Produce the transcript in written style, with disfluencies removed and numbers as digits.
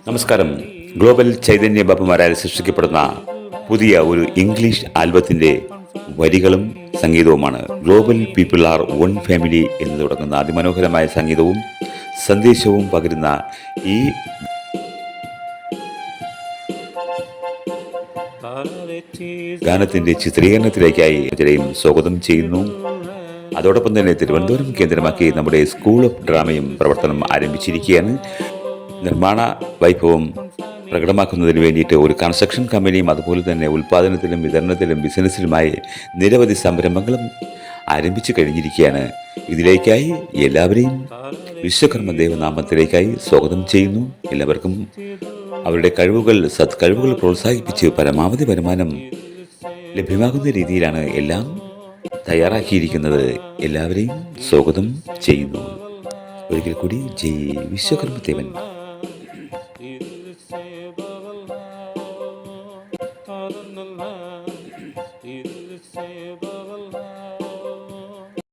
നമസ്കാരം. ഗ്ലോബൽ ചൈതന്യ ബാബുമാരാൽ സൃഷ്ടിക്കപ്പെടുന്ന പുതിയ ഒരു ഇംഗ്ലീഷ് ആൽബത്തിൻ്റെ വരികളും സംഗീതവുമാണ് global people are one family എന്ന് തുടങ്ങുന്ന അതിമനോഹരമായ സംഗീതവും സന്ദേശവും പകരുന്ന ഈ ഗാനത്തിൻ്റെ ചിത്രീകരണത്തിലേക്കായി ഇവരെയും സ്വാഗതം ചെയ്യുന്നു. അതോടൊപ്പം തന്നെ തിരുവനന്തപുരം കേന്ദ്രമാക്കി നമ്മുടെ സ്കൂൾ ഓഫ് ഡ്രാമയും പ്രവർത്തനം ആരംഭിച്ചിരിക്കുകയാണ്. നിർമ്മാണ വൈഭവം പ്രകടമാക്കുന്നതിന് വേണ്ടിയിട്ട് ഒരു കൺസ്ട്രക്ഷൻ കമ്പനിയും അതുപോലെ തന്നെ ഉൽപ്പാദനത്തിലും വിതരണത്തിലും ബിസിനസ്സിലുമായി നിരവധി സംരംഭങ്ങളും ആരംഭിച്ചു കഴിഞ്ഞിരിക്കുകയാണ്. ഇതിലേക്കായി എല്ലാവരെയും വിശ്വകർമ്മ ദേവനാമത്തിലേക്കായി സ്വാഗതം ചെയ്യുന്നു. എല്ലാവർക്കും അവരുടെ സത്കഴിവുകൾ പ്രോത്സാഹിപ്പിച്ച് പരമാവധി വരുമാനം ലഭ്യമാകുന്ന രീതിയിലാണ് എല്ലാം തയ്യാറാക്കിയിരിക്കുന്നത്. എല്ലാവരെയും സ്വാഗതം ചെയ്യുന്നു. ഒരിക്കൽ കൂടി ജയ് വിശ്വകർമ്മ ദേവൻ.